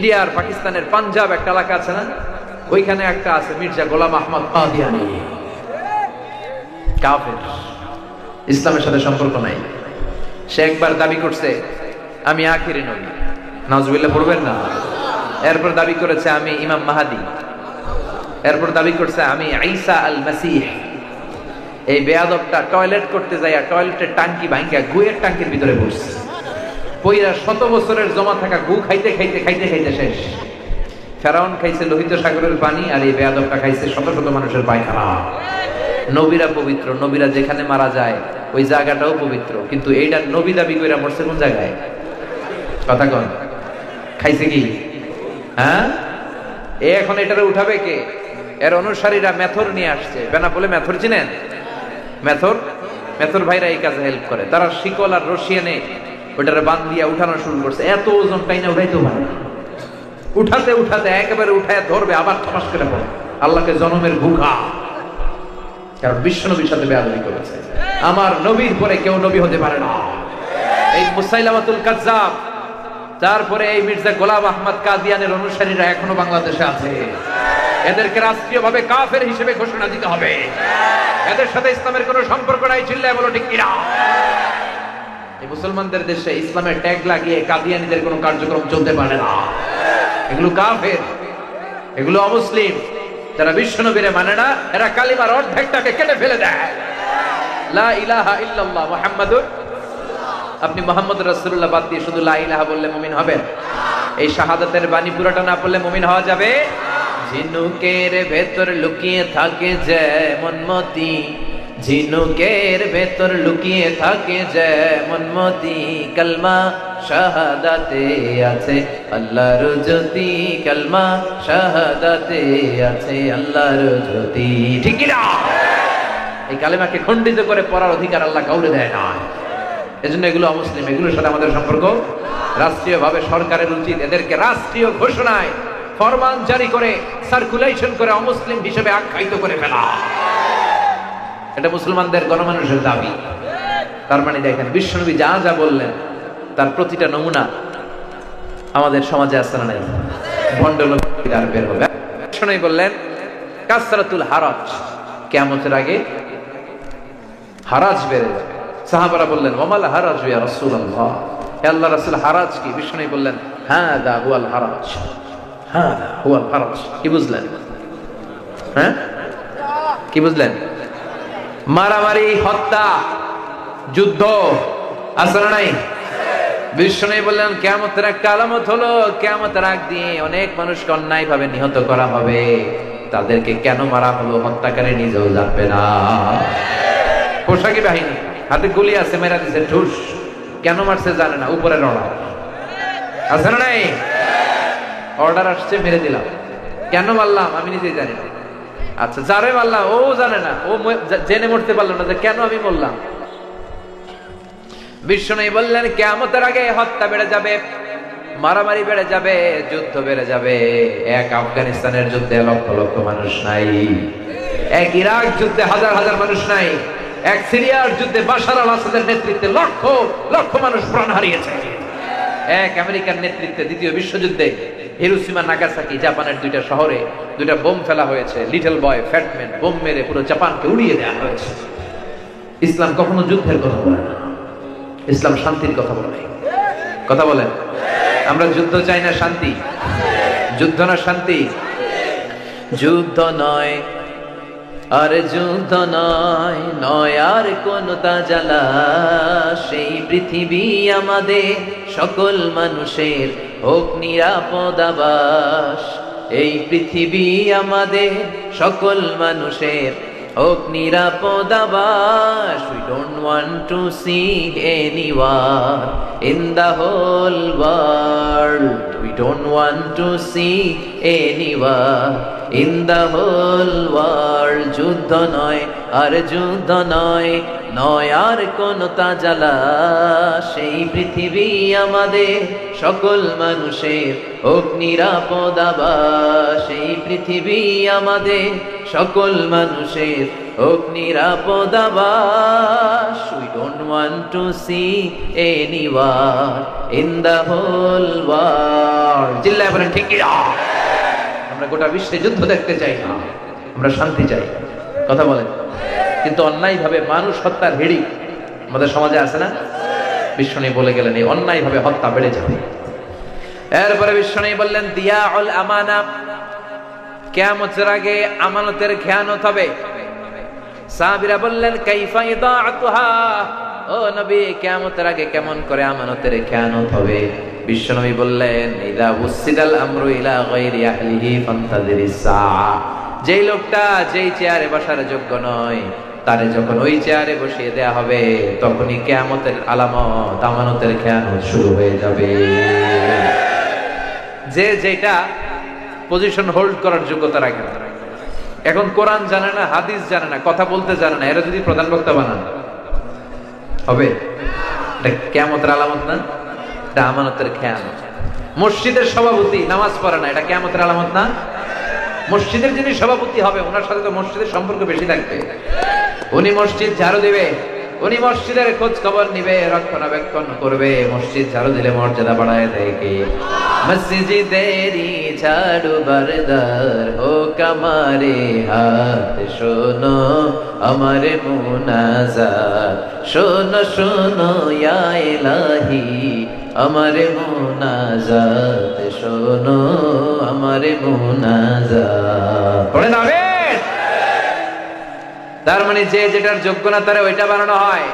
India আর পাকিস্তানের পাঞ্জাব একটা এলাকা আছে না, ওইখানে একটা আছে মির্জা গোলাম আহমদ কাদিয়ানী, কাফের, ইসলামের সাথে সম্পর্ক নাই। সে একবার দাবি করছে আমি আখিরি নবী, নাউজুবিল্লাহ পড়বেন না। এরপর দাবি করেছে আমি ইমাম মাহাদি, এরপর দাবি করছে আমি ঈসা আল মাসিহ। এই বেয়াদবটা টয়লেট করতে যাইয়া টয়লেটের টাঙ্কি ভাঙ্গা গুয়ের টাঙ্কির ভিতরে বসছে, পইরা 100 বছরের জমা থাকা গু খাইতে খাইতে খাইতে খাইতে শেষ। ফেরাউন খাইছে লোহিত সাগরের পানি, আর এই বেয়াদবটা খাইছে শত শত মানুষের পায়খানা। নবীরা পবিত্র, নবীরা যেখানে মারা যায় ওই জায়গাটাও পবিত্র, কিন্তু এইটা নবী দাবি কইরা মরছে কোন জায়গায়? কথা কন, খাইছে কি? হ্যাঁ, এখন এটারে উঠাবে কে? এর অনুসারীরা মেথর নিয়ে আসছে। বেনাপোলে মেথর চিনেন? মেথর ভাইরা এই কাজে হেল্প করে। তারা শিকল আর রশি এনে ওটারে বাঁধ দিয়া উঠানো শুরু করছে। এত ওজন টাইনা উঠাইতে পারে, উঠাতে উঠাতে একেবারে উঠায় ধরবে, আবার ঠমাস করে পড়ে। আল্লাহকে জনমের ভুখা, কারণ বিশ্বনবীর সাথে বেয়াদবি করেছে। আমার নবীর পরে কেউ নবী হতে পারে না। এই মুসাইলামাতুল কাজ্জাব, তারপরে এই মির্জা গোলাম আহমদ কাদিয়ানের অনুসারীরা এখনো বাংলাদেশে আছে। এদেরকে রাষ্ট্রীয়ভাবে কাফের হিসেবে ঘোষণা দিতে হবে। এদের সাথে ইসলামের কোনো সম্পর্ক নাই। চিল্লায় বলো ঠিক কিনা? এই মুসলমানদের দেশে ইসলামের ট্যাগ লাগিয়ে কাদিয়ানীদের কোনো কার্যক্রম চলতে পারে না। এগুলো কাফের, এগুলো অমুসলিম। যারা বিশ্বনবীরে মানে না, এরা কালিমার অর্ধেকটাকে কেটে ফেলে দেয়। লা ইলাহা ইল্লাল্লাহ মুহাম্মাদুর, আপনি মুহাম্মদ রাসূলুল্লাহ বাদ দিয়ে শুধু লা ইলাহা বললে মুমিন হবেন? এই শাহাদাতের বাণী পুরোটা না পড়লে মুমিন হওয়া যাবে? ঝিনুকের ভেতর লুকিয়ে থাকে যেমন মতি, ঝিনুকের ভেতর লুকিয়ে থাকে যেমন মতি, কালমা শাহাদাতে আছে আল্লাহর জ্যোতি, কালমা শাহাদাতে আছে আল্লাহর জ্যোতি। ঠিক কি না? এই কালেমাকে খণ্ডিত করে পড়ার অধিকার আল্লাহ কাউরে দেয় না। এজন্য এগুলো অমুসলিম, এগুলোর সাথে আমাদের সম্পর্ক। রাষ্ট্রীয়ভাবে সরকারের উচিত এদেরকে রাষ্ট্রীয় ঘোষণায় ফরমান জারি করে সার্কুলেশন করে অমুসলিম হিসেবে আখ্যায়িত করে ফেলা। এটা মুসলমানদের গণমানুষের দাবি। তার মানে দেখেন, বিশ্বনবী যা যা বললেন তার প্রতিটা নমুনা আমাদের সমাজে আছে না নাই? ভণ্ড লোক আর বের হবে। বিশ্বনবী বললেন কাসরাতুল হারাজ, কিয়ামতের আগে হারাজ বেড়ে যাবে। সাহাবারা বললেন ওয়ামাল হারাজ ইয়া রাসূলুল্লাহ, হে আল্লাহর রাসূল হারাজ কি? বিশ্বনবী বললেন হাদা হুয়াল হারাজ, হাদা হুয়াল হারাজ। কি বুঝলেন? হ্যাঁ, কি বুঝলেন? মারামারি, হত্যা, যুদ্ধ আছে না নাই? বিশ্বনবী বললেন কিয়ামতের একটা আলামত হলো কিয়ামতের আগ দিয়ে অনেক মানুষকে অন্যায় ভাবে নিহত করা হবে। তাদেরকে কেন মারা হলো হত্যাকারী নিজেও জানবে না। পোশাকি বাহিনী হাতে গুলি আছে, মেরা দিছে ঠুস, কেন মারছে জানে না, উপরের অর্ডার আছে না নাই? অর্ডার আসছে, মেরে দিলাম। কেন মারলাম আমি নিজেই জানি না। আচ্ছা, যারে মারলাম ও জানে না, ও জেনে মরতে পারলো না যে কেন আমি বললাম। বিশ্বনবী বললেন কিয়ামতের আগে হত্যা বেড়ে যাবে, মারামারি বেড়ে যাবে, যুদ্ধ বেড়ে যাবে। এক আফগানিস্তানের যুদ্ধে লক্ষ লক্ষ মানুষ নাই, এক ইরাক যুদ্ধে হাজার হাজার মানুষ নাই, এক সিরিয়ার যুদ্ধে বাশার আল আসাদের নেতৃত্বে লক্ষ লক্ষ মানুষ প্রাণ হারিয়েছে। এক আমেরিকার নেতৃত্বে দ্বিতীয় বিশ্বযুদ্ধে হিরোশিমা নাগাসাকি জাপানের দুইটা শহরে দুইটা বোম ফেলা হয়েছে। লিটল বয় ফ্যাটম্যান বোম মেরে পুরো জাপানকে উড়িয়ে দেওয়া হয়েছে। ইসলাম কখনো যুদ্ধের কথা বলে না, ইসলাম শান্তির কথা বলে। কথা বলেন, আমরা যুদ্ধ চাই না শান্তি? যুদ্ধ না শান্তি? যুদ্ধ নয় আর যুদ্ধ নয়, নয় আর কোন তাজালা, সেই পৃথিবী আমাদের সকল মানুষের হোক নিরাপদ আবাস। এই পৃথিবী আমাদের সকল মানুষের হোক নিরাপদ আবাস। We don't want to see anyone in the whole world. We don't want to see anyone in the whole world. যুদ্ধ নয় আর যুদ্ধ নয়, নয় আর কোন তাজালা, সেই পৃথিবী আমাদের সকল মানুষের হোক নিরাপদ আবাস। সেই পৃথিবী আমাদের সকল মানুষের হোক নিরাপদ আবাস। We don't want to see anyone in the whole world. চিল্লায় বলেন ঠিক কি না? আমরা গোটা বিশ্বে যুদ্ধ দেখতে চাই না, আমরা শান্তি চাই। কথা বলেন। কিন্তু অন্যায়ভাবে মানুষ হত্যার হিড়িক আমাদের সমাজে আছে না? বিশ্বনবী বলে গেলেন এই অন্যায়ভাবে হত্যা বেড়ে যাবে। এরপরে বিশ্বনবী বললেন দিয়াউল আমানা, কিয়ামতের আগে আমানতের খেয়ানত হবে। সাহাবীরা বললেন কাইফা ইদাআতুহা, ও নবী কিয়ামতের আগে কেমন করে আমানতের খেয়ানত হবে? বিশ্বনবী বললেন ইদা উসিদাল আমরু ইলা গায়রি আহলিহি ফান্তাযিরিস সাআ, যেই লোকটা যেই চেয়ারে বসার যোগ্য নয় তারে যখন ওই চেয়ারে বসিয়ে দেয়া হবে তখনই কিয়ামতের আলামত, আমানতের খেয়ানত শুরু হয়ে যাবে। যে যেটা পজিশন হোল্ড করার যোগ্যতা রাখে না, এখন কোরআন জানে না, হাদিস জানে না, কথা বলতে জানে না, এরা যদি প্রধান বক্তা বানান হবে? এটা কিয়ামতের আলামত না, এটা আমানতের খেয়ানত। মসজিদের সভাপতি নামাজ পড়ে না, এটা কিয়ামতের আলামত না? মসজিদের যিনি সভাপতি হবে ওনার সাথে তো মসজিদের সম্পর্ক বেশি থাকবে। উনি মসজিদ ঝাড়ু দিবে, উনি মসজিদের খোঁজ খবর নিবে, রক্ষণাবেক্ষণ করবে। মসজিদ ঝাড়ু দিলে মর্যাদা বাড়ায় দেয় কে? মসজিদেরি ঝাড়ু বারদার হোক আমারে হাত, শোনো আমারে মুনাজাত, শোনো শোনো ইয়া ইলাহি আমারে মুনাজাত, শোনো আমারে মুনাজাত। পড়েন আমিন। তার মানে যে যেটার যোগ্য না তারে ওইটা বানানো হয়।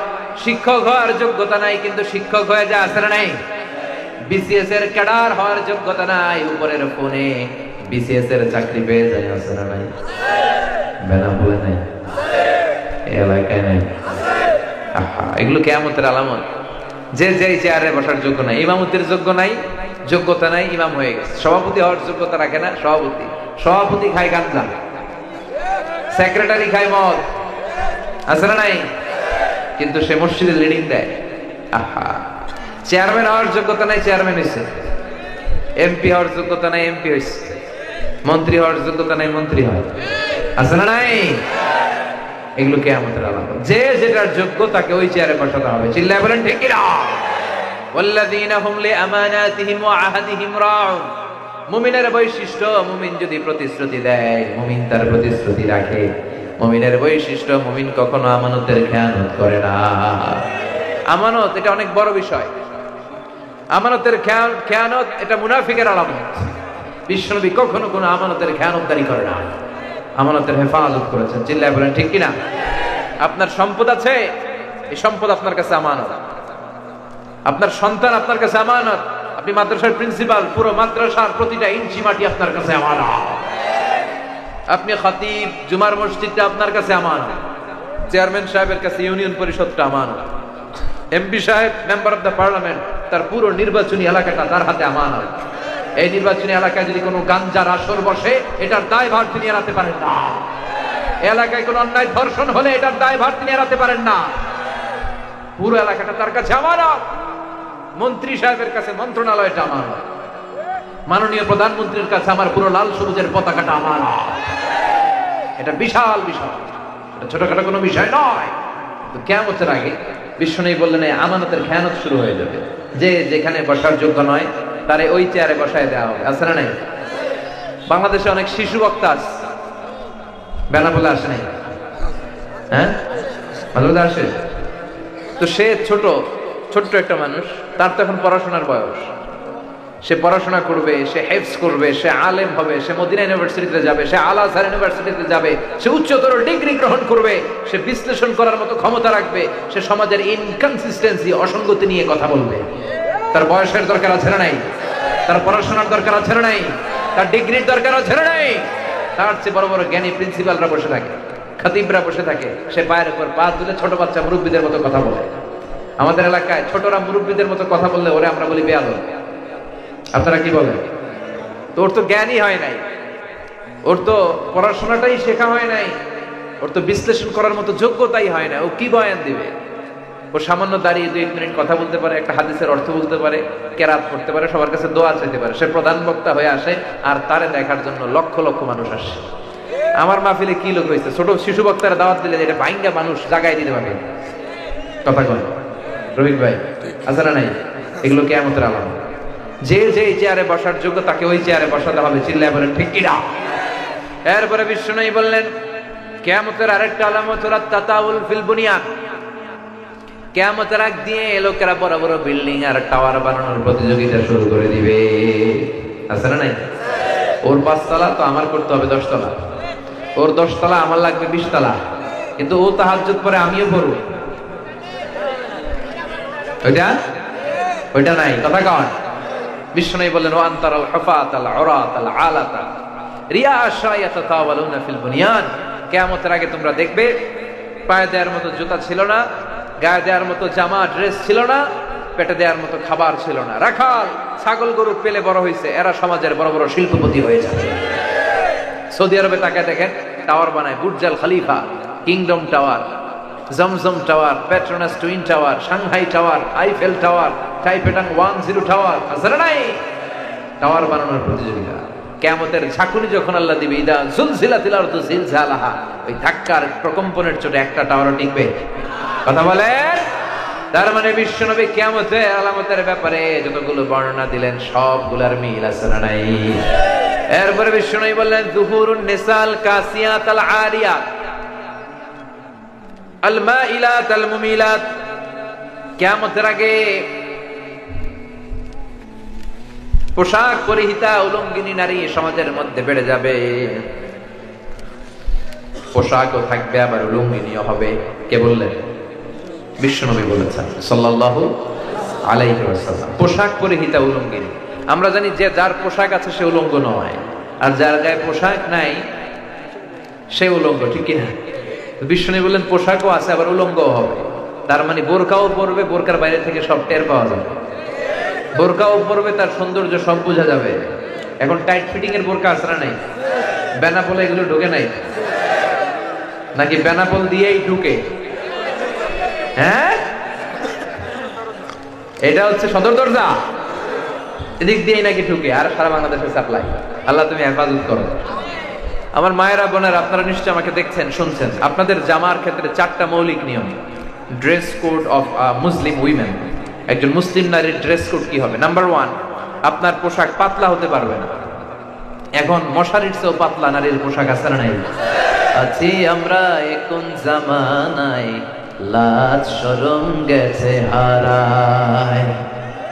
শিক্ষক হওয়ার যোগ্যতা নাই কিন্তু শিক্ষক হয়ে যা আসলে নাই। বিসিএস এর ক্যাডার হওয়ার যোগ্যতা নাই, উপরের ফোনে বিসিএস এর চাকরি পেয়ে যায় আসলে নাই। বেনাপোলে নাই, এলাকায় নাই। এগুলো কিয়ামতের আলামত। যে যে চেয়ারে বসার যোগ্য নাই, ইমামতির যোগ্য নাই, যোগ্যতা নাই, ইমাম হয়ে গেছে। সভাপতি হওয়ার যোগ্যতা রাখে না, সভাপতি খায় গাঞ্জা, সেক্রেটারি খায় মদ, আছে না নাই? কিন্তু সে মসজিদে লিডিং দেয়। চেয়ারম্যান হওয়ার যোগ্যতা নাই, চেয়ারম্যান হয়েছে। এমপি হওয়ার যোগ্যতা নাই, এমপি হয়েছে। মন্ত্রী হওয়ার যোগ্যতা নাই, মন্ত্রী হয়, আছে না নাই? এগুলো কিয়ামতের আলামত। যে যেটার যোগ্য তাকে ওই চেয়ারে বসাতে হবে। চিল্লায় বলেন ঠিক কি না? ওয়াল্লাযীনা হুম লিআমানাতিহিম ওয়া আহদিহিম রাউন। মুমিনের বৈশিষ্ট্য, মুমিন যদি প্রতিশ্রুতি দেয় মুমিন তার প্রতিশ্রুতি রাখে। মুমিনের বৈশিষ্ট্য, মুমিন কখনো আমানতের খেয়ানত করে না। আমানত এটা অনেক বড় বিষয়। আমানতের খেয়ানত এটা মুনাফিকের আলামত। বিশ্বনবী কখনো কোনো আমানতের খেয়ানতকারী করে না, আমানতের হেফাজত করেছেন। চিল্লায় বলেন ঠিক কিনা? আপনার সম্পদ আছে, এই সম্পদ আপনার কাছে আমানত। আপনার সন্তান আপনার কাছে আমানত। আপনি মাদ্রাসার প্রিন্সিপাল, পুরো মাদ্রাসার প্রতিটা ইঞ্চি মাটি আপনার কাছে আমানত। আপনি খতিব, জুমার মসজিদটা আপনার কাছে আমানত। চেয়ারম্যান সাহেবের কাছে ইউনিয়ন পরিষদটা আমানত। এমপি সাহেব, মেম্বার অফ দ্য পার্লামেন্ট, তার পুরো নির্বাচনী এলাকাটা তার হাতে আমানত। এই নির্বাচনী এলাকায় যদি কোনো গাঞ্জার আসর বসে এটার দায়ভার তিনি এড়াতে পারেন না। এলাকায় কোনো অন্যায় ধর্ষণ হলে এটার দায়ভার তিনি এড়াতে পারেন না। পুরো এলাকাটা তার কাছে আমানত। মন্ত্রী সাহেবের কাছে মন্ত্রণালয়টা আমানত। মাননীয় প্রধানমন্ত্রীর কাছে আমার পুরো লাল সবুজের পতাকাটা আমানত। এটা বিশাল বিষয়, এটা ছোটখাটো কোনো বিষয় নয়। তো কিয়ামতের আগে বিশ্বনবী বললেন এই আমানতের খেয়ানত শুরু হয়ে যাবে। যে যেখানে বসার যোগ্য নয় তারে ওই চেয়ারে বসায় দেওয়া হবে, আছে না নাই? বাংলাদেশে অনেক শিশু বক্তা আছে, বেনাপোলে আসে নাই? হ্যাঁ, ভালো আসে। তো সে ছোট্ট একটা মানুষ, তার তো এখন পড়াশোনার বয়স। সে পড়াশোনা করবে, সে হেফজ করবে, সে আলেম হবে, সে মদিনা ইউনিভার্সিটিতে যাবে, সে আল আজহার ইউনিভার্সিটিতে যাবে, সে উচ্চতর ডিগ্রি গ্রহণ করবে, সে বিশ্লেষণ করার মতো ক্ষমতা রাখবে, সে সমাজের ইনকনসিস্টেন্সি, অসঙ্গতি নিয়ে কথা বলবে। তার বয়সের দরকার আছে না নাই? তার পড়াশোনার দরকার আছে না নাই? তার ডিগ্রির দরকার আছে না নাই? তার চেয়ে বড় বড় জ্ঞানী প্রিন্সিপালরা বসে থাকে, খতিবরা বসে থাকে, সে পায়ের উপর পা তুলে ছোট বাচ্চা মুরব্বীদের মতো কথা বলে। আমাদের এলাকায় ছোটরা মুরব্বীদের মতো কথা বললে ওরে আমরা বলি বেয়াদব। আপনারা কি বলেন? তো ওর তো জ্ঞানই হয় নাই, ওর তো পড়াশোনাটাই শেখা হয় নাই, ওর তো বিশ্লেষণ করার মতো যোগ্যতাই হয় না। ও কি বয়ান দিবে? ও সামান্য দাঁড়িয়ে 2 মিনিট কথা বলতে পারে, একটা হাদিসের অর্থ বলতে পারে, কেরাত করতে পারে, সবার কাছে দোয়া চাইতে পারে। সে প্রধান বক্তা হয়ে আসে আর তারে দেখার জন্য লক্ষ লক্ষ মানুষ আসে। আমার মাহফিলে কি লোক হয়েছে, ছোট শিশু বক্তারা দাওয়াত দিলে এটা ভাইঙ্গা মানুষ জাগায় দিতে পারবে কথা কয় রফিক ভাই, আছে না নাই? এগুলো কিয়ামতের আলামত। যে যে চেয়ারে বসার যোগ্য তাকে ওই চেয়ারে বসাতে হবে, চিল্লায় বলেন ঠিক কিনা? এরপরে বিশ্বনবী বললেন কিয়ামতের আরেকটা আলামত হলো তাতাউল ফিল বুনিয়ান। কিয়ামতের আগ দিয়ে লোকেরা বড় বড় বিল্ডিং আর টাওয়ার বানানোর প্রতিযোগিতা শুরু করে দিবে, আছে না নাই? ওর 5 তলা তো আমার করতে হবে 10 তলা, ওর 10 তলা আমার লাগবে 20 তলা, কিন্তু ও তাহাজ্জুদ পরে আমিও পড়ব, ওইটা নাই কথা কন। বিশ্বনবী বললেন ওয়া আনতারাল হুফাতাল উরাতাল আলাতা রিয়াশা ইয়াতাতাওয়ালুনা ফিল বুনিয়ান। কিয়ামতের আগে তোমরা দেখবে পায়ে দেওয়ার মতো জুতা ছিল না, গায়ে দেওয়ার মতো জামা ড্রেস ছিল না, পেটে দেওয়ার মতো খাবার ছিল না। রাখাল ছাগল গরু পেলে বড় হয়েছে, এরা সমাজের বড় বড় শিল্পপতি হয়ে যাবে। সৌদি আরবে তাকায় দেখেন, টাওয়ার বানায়, Burj al Khalifa, Kingdom Tower, Zamzam Tower, Petronas Twin Tower, Shanghai Tower, Eiffel Tower, টাইপেটাং 10 টাওয়ার, আছে না নাই? টাওয়ার বানানোর প্রতিযোগিতা। কিয়ামতের ঝাঁকুনি যখন আল্লাহ দিবে, ইদা জুলজিলাতিল আরদু জিলজালাহা, ওই ধাক্কার প্রকম্পনের চোটে একটা টাওয়ারও টিকবে? কথা বলেন। তার মানে বিশ্বনবী কিয়ামতের আলামতের ব্যাপারে যতগুলো বর্ণনা দিলেন সবগুলোর মিল আছে না নাই? এরপরে বিশ্বনবী বললেন যুহুরুন নিসাল কাসিয়াতাল আরিয়াত আল মাইলাত আল মুমিলাত। কিয়ামতের আগে পোশাক পরিহিতা উলঙ্গিনী নারী সমাজের মধ্যে বেড়ে যাবে, পোশাকও থাকবে আবার উলঙ্গিনীও হবে। কে বললেন? বিশ্বনবী বলেছেন সাল্লাল্লাহু আলাইহি ওয়াসাল্লাম। পোশাক পরিহিতা উলঙ্গিনী। আমরা জানি যে যার পোশাক আছে সে উলঙ্গ নয়, আর যার গায়ে পোশাক নাই সে উলঙ্গ, ঠিক কিনা? বিশ্বনবী বললেন পোশাকও আছে আবার উলঙ্গও হবে। তার মানে বোরকাও পরবে, বোরকার বাইরে থেকে সব টের পাওয়া যাবে। বোরকাও পরবে, তার সৌন্দর্য সব বোঝা যাবে। এখন টাইট ফিটিং এর বোরকা আছে না নাই? বেনাপোল এগুলো ঢুকে নাই নাকি? বেনাপোল দিয়েই ঢুকে। হ্যাঁ, এটা হচ্ছে সদর দরজা, এদিক দিয়েই নাকি ঢুকে, আর সারা বাংলাদেশে সাপ্লাই। আল্লাহ তুমি হেফাজত করো। আমার মায়েরা বোনেরা, আপনারা নিশ্চয় আমাকে দেখছেন শুনছেন, আপনাদের জামার ক্ষেত্রে 4টা মৌলিক নিয়ম। Dress code of Muslim women, একজন মুসলিম নারীর ড্রেস কোড কি হবে? নাম্বার 1, আপনার পোশাক পাতলা হতে পারবে না। এখন মশারির চেয়েও পাতলা নারীর পোশাক আছে না নাই? আছি আমরা এখন জামানায়, লাজ শরম গেছে হারায়,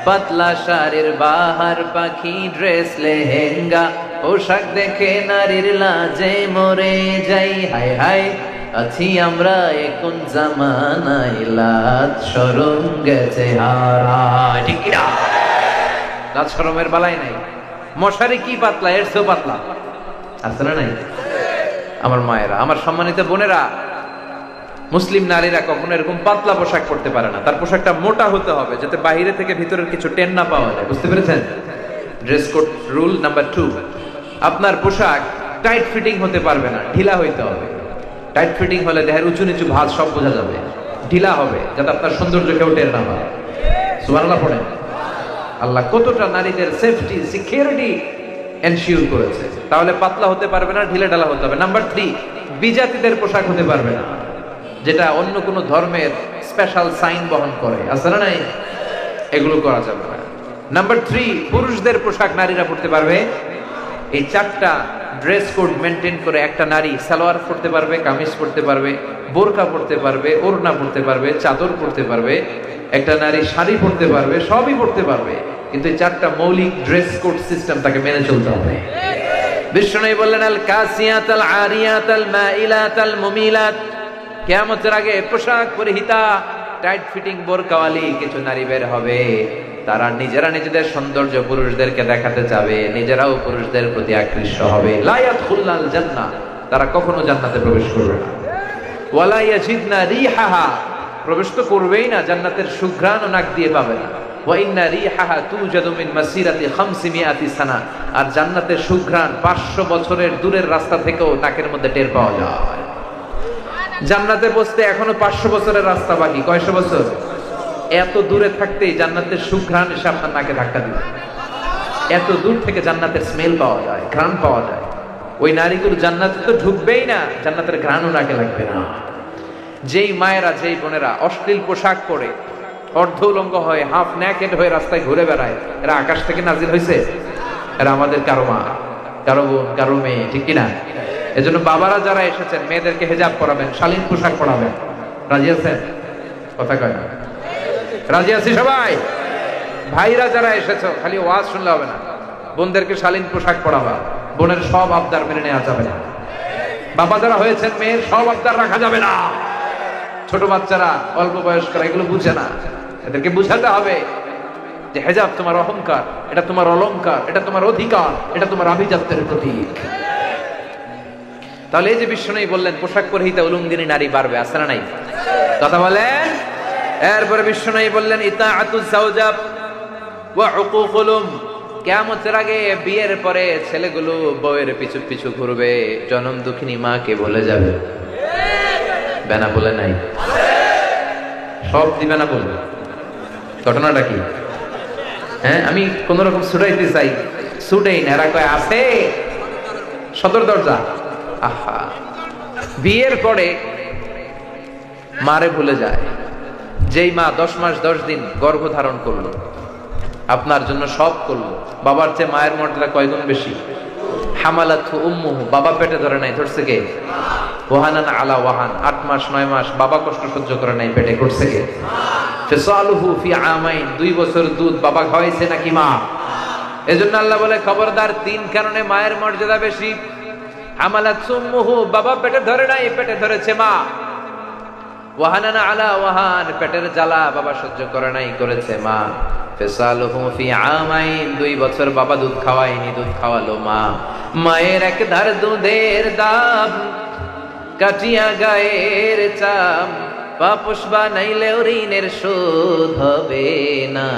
পাতলা শাড়ির বাহার পাখি ড্রেস লেহেঙ্গা, পোশাক দেখে নারীর লাজে মরে যাই। হায় হায়, আছি আমরা এখন জামানায়, লাজ শরম গেছে হারায়, ঠিক কি না? লাজ শরমের বালাই নাই। মশারি কি পাতলা, এর চেয়েও পাতলা আছে না নাই? আমার মায়েরা, আমার সম্মানিত বোনেরা, মুসলিম নারীরা কখনো এরকম পাতলা পোশাক পরতে পারে না। তার পোশাকটা মোটা হতে হবে, যাতে বাইরে থেকে ভিতরের কিছু টেন না পাওয়া যায়। বুঝতে পেরেছেন? ড্রেস কোড রুল নাম্বার 2, আপনার পোশাক টাইট ফিটিং হতে পারবে না, ঢিলা হইতে হবে। টাইট ফিটিং হলে দেহের উঁচু নিচু ভাঁজ সব বোঝা যাবে। ঢিলা হবে যাতে আপনার সৌন্দর্য কেউ টের না পায়। সুবহানাল্লাহ পড়েন। আল্লাহ কতটা নারীদের সেফটি সিকিউরিটি এনশিওর করেছে। তাহলে পাতলা হতে পারবে না, ঢিলা ঢালা হতে হবে। নাম্বার 3, বিজাতিদের পোশাক হতে পারবে না, যেটা অন্য কোনো ধর্মের স্পেশাল সাইন বহন করে, আছে না নাই? এগুলো করা যাবে না। নাম্বার 3, পুরুষদের পোশাক নারীরা পরতে পারবে। এই 4টা ড্রেস কোড মেনটেন করে একটা নারী সালোয়ার পরতে পারবে, কামিজ পরতে পারবে, বোরকা পরতে পারবে, ওড়না পরতে পারবে, চাদর পরতে পারবে, একটা নারী শাড়ি পরতে পারবে, সবই পরতে পারবে। কিন্তু এই 4টা মৌলিক ড্রেস কোড সিস্টেম তাকে মেনে চলতে হবে। বিশ্বনবী বললেন আল কাসিয়াত আল আরিয়াত আল মাইলাত আল মুমিলাত। কিয়ামতের আগে পোশাক পরিহিতা টাইট ফিটিং বোরকাওয়ালি কিছু নারী বের হবে। তারা নিজেরা নিজেদের সৌন্দর্য পুরুষদেরকে দেখাতে চাবে, নিজেরাও পুরুষদের প্রতি আকৃষ্ট হবে। লা ইয়াদখুলনাল জান্নাহ, তারা কখনো জান্নাতে প্রবেশ করবে না। ওয়ালা ইয়াজিদনা রিহাহা, প্রবেশ তো করবেই না, জান্নাতের সুঘ্রাণও নাক দিয়ে পাবে না। ওয়া ইন্না রিহাহা তুজাদু মিন মাসিরাতি 500 সানা, আর জান্নাতের সুঘ্রাণ 500 বছরের দূরের রাস্তা থেকেও নাকের মধ্যে টের পাওয়া যায়। জান্নাতে পৌঁছতে এখনো 500 বছরের রাস্তা বাকি। কয়শো বছর? এত দূরে থাকতেই জান্নাতের সুঘ্রাণ এসে আপনার নাকে ধাক্কা দিবে। এত দূর থেকে জান্নাতের স্মেল পাওয়া যায়, ঘ্রাণ পাওয়া যায়। ওই নারীগুলো জান্নাতে তো ঢুকবেই না, জান্নাতের ঘ্রাণও নাকে লাগবে না। যেই মায়েরা, যেই বোনেরা অশ্লীল পোশাক পরে অর্ধ উলঙ্গ হয়ে, হাফ নেকেড হয়ে রাস্তায় ঘুরে বেড়ায়, এরা আকাশ থেকে নাজিল হয়েছে? এরা আমাদের কারো মা, কারো বোন, কারো মেয়ে, ঠিক কিনা? এজন্য বাবারা যারা এসেছেন মেয়েদেরকে হেজাব পরাবেন, শালীন পোশাক পরাবেন। রাজি আছেন? কথা কয় না? রাজি আছি সবাই? ভাইরা যারা এসেছো খালি ওয়াজ শুনলে হবে না, বোনদেরকে শালীন পোশাক পরাবা। বোনের সব আবদার মেনে নেওয়া যাবে না। বাবা যারা হয়েছেন মেয়ের সব আবদার রাখা যাবে না। ছোট বাচ্চারা, অল্প বয়স্করা এগুলো বুঝে না, এদেরকে বুঝাতে হবে যে হেজাব তোমার অহংকার, এটা তোমার অলংকার, এটা তোমার অধিকার, এটা তোমার আভিজাত্যের প্রতীক। তাহলে এই যে বিশ্বনবী বললেন পোশাক পরিহিতা উলঙ্গিনী নারী বাড়বে, আছে না নাই? কথা বলেন। এরপরে বিশ্বনবী বললেন ইতাআতুজ যাওজা ওয়া উকুকুল উম, কিয়ামতের আগে বিয়ের পরে ছেলেগুলো বউয়ের পিছু পিছু ঘুরবে, জনম দুঃখিনী মাকে ভুলে যাবে। বেনা বলে নাই, সব দিবে না বলবে। ঘটনাটা কি? হ্যাঁ, আমি কোন রকম ছুটাইতে চাই, ছুটেই না। এরা কয় আছে সদর দরজা। আহা, বিয়ের পরে মারে ভুলে যায়। যেই মা 10 মাস 10 দিন গর্ভ ধারণ করলো, আপনার জন্য সব করলো, বাবার চেয়ে মায়ের মর্যাদা কয়গুণ বেশি। হামালাতহু উম্মুহু, বাবা পেটে ধরে নাই, ধরছে কে? ওয়াহানান আলা ওয়াহান, 8 মাস 9 মাস বাবা কষ্ট সহ্য করে নাই, পেটে করছে কে? ফিসালুহু ফি আমাইন, 2 বছর দুধ বাবা খাওয়াইছে নাকি মা? এজন্য আল্লাহ বলে খবরদার, 3 কারণে মায়ের মর্যাদা বেশি। হামালাতহু উম্মুহু, বাবা পেটে ধরে নাই, পেটে ধরেছে মা। ওয়াহানান আলা ওয়াহান, পেটের জ্বালা বাবা সহ্য করে নাই, করেছে মা। ফিসালুহু ফি আমাইন, 2 বছর বাবা দুধ খাওয়ায়নি, দুধ খাওয়ালো মা। মায়ের এক ধার দুধের দাম, কাটিয়া গায়ের চাম, পাপোশ বানাইলেও ঋণের শোধ হবে না।